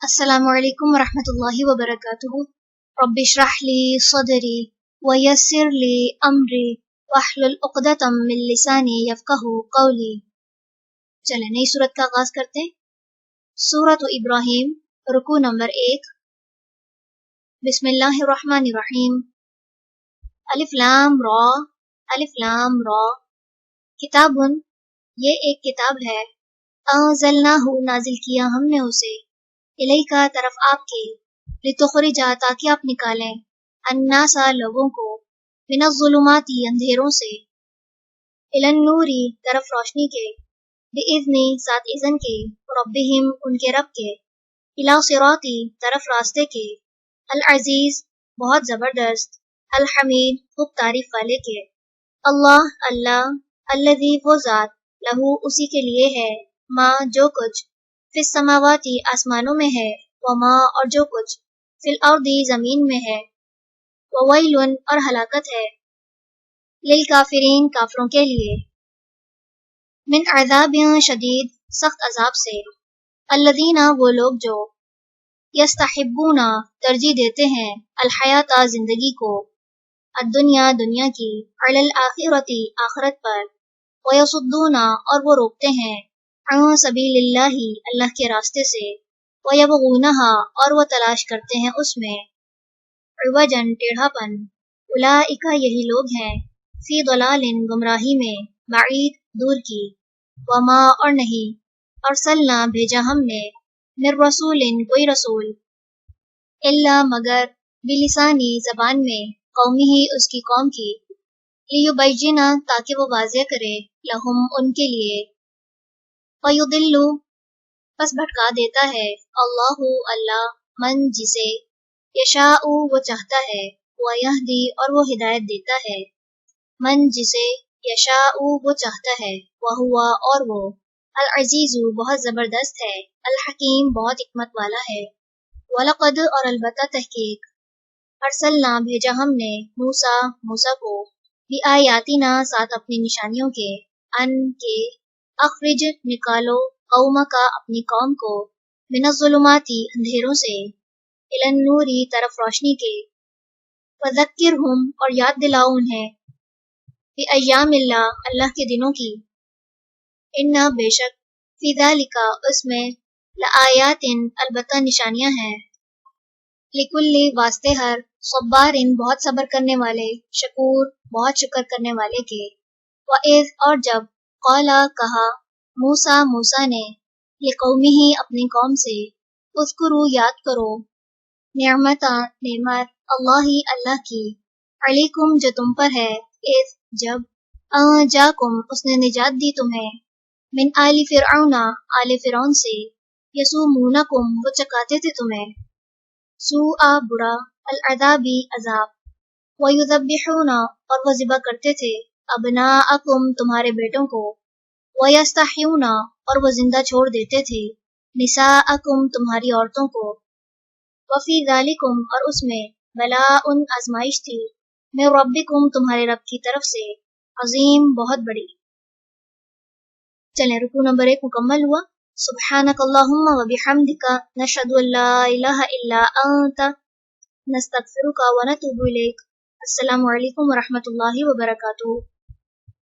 السلام علیکم ورحمۃ اللہ وبرکاتہ۔ رب اشرح لی صدری ویسر لی امری واحلل عقدۃ من لسانی یفقہوا قولی۔ چلیں نئی سورت کا آغاز کرتے ہیں۔ سورۃ ابراہیم، رکوع نمبر 1۔ بسم اللہ الرحمن الرحیم۔ الف لام را، الف لام را۔ کتاب، یہ ایک کتاب ہے، انزلناہ، نازل کیا ہم نے اسے، الیکا، طرف آپ کے، لتخرجا، تاکہ آپ نکالیں، الناس، لوگوں کو، من الظلمات، اندھیروں سے، الی النور، طرف روشنی کے، باذن، ساتھ اذن کے، ربہم، ان کے رب کے، الی صراط، طرف راستے کے، العزیز، بہت زبردست، الحمید، خوب تعریف والے کے، اللہ، اللہ، الذی، وہ ذات، لہو، اسی کے لیے ہے، ما، جو کچھ، فی السماوات، آسمانوں میں ہے، وما، اور جو کچھ، فی الارض، زمین میں ہے، وویل، اور ہلاکت ہے، للکافرین، کافروں کے لیے، من عذاب شدید، سخت عذاب سے، الذین، وہ لوگ جو، یستحبون، ترجیح دیتے ہیں، الحیات، زندگی کو، الدنیا، دنیا کی، علی الآخرۃ، آخرت پر، ویصدون، اور وہ روکتے ہیں، عن سبیل اللہ، اللہ کے راستے سے، ویبغونها، اور وہ تلاش کرتے ہیں اس میں، عوجا، ٹیڑھا پن، اولئک، یہی لوگ ہیں، فی ضلال، گمراہی میں، بعید، دور کی، وما، اور نہیں، ارسلنا، بھیجا ہم نے، من رسول، کوئی رسول، الا، مگر، بلسانی، زبان میں، قومی، اس کی قوم کی، لیبینا، تاکہ وہ واضح کرے، لہم، ان کے لیے، فیضل، پس بھٹکا دیتا ہے، اللہ، اللہ، من، جسے، یشاء، وہ چاہتا ہے، ویہدی، اور وہ ہدایت دیتا ہے، من، جسے، یشاء، وہ چاہتا ہے، وہو، اور وہ، العزیز، بہت زبردست ہے، الحکیم، بہت حکمت والا ہے، وَلَقَدْ، اور البتہ تحقیق، ارسلنا، بھیجا ہم نے، موسیٰ کو، بِآیاتنا، ساتھ اپنی نشانیوں کے، ان کے، اخرج، نکالو، قوم کا، اپنی قوم کو، من الظلمات، اندھیروں سے، الی النور، طرف روشنی کے، وذکرہم، اور یاد دلاؤ انہیں، بایام اللہ، اللہ کے دنوں کی، ان، بے شک، فی ذالک، اس میں، لآیات، البتہ نشانیاں ہیں، لکل، واسطے ہر، صبار، بہت صبر کرنے والے، شکور، بہت شکر کرنے والے کے، وَإِذْ، اور جب، قال، کہا، موسیٰ نے، لقومہ، اپنی قوم سے، اذکروا، یاد کرو، نعمت، اللہ، اللہ کی، علیکم، جو تم پر ہے، اذ، جب، جاکم، اس نے نجات دی تمہیں، من آل فرعون، آل فرعون سے، یسومونکم، وہ چکاتے تھے تمہیں، سوء، برا، العذاب، عذاب، ویذبحون، اور وہ ذبح کرتے تھے، ابناءکم، تمہارے بیٹوں کو، ویستحیون، اور وہ زندہ چھوڑ دیتے تھے، نساءکم، تمہاری عورتوں کو، وفی ذالکم، اور اس میں، بلاء، آزمائش تھی، من ربکم، تمہارے رب کی طرف سے، عظیم، بہت بڑی۔ چلیں رکوع نمبر 1 مکمل ہوا۔ سبحانک اللہم و بحمدک، نشہد ان لا الہ الا انت، نستغفرک و نتوب الیک۔ السلام علیکم ورحمۃ اللہ وبرکاتہ۔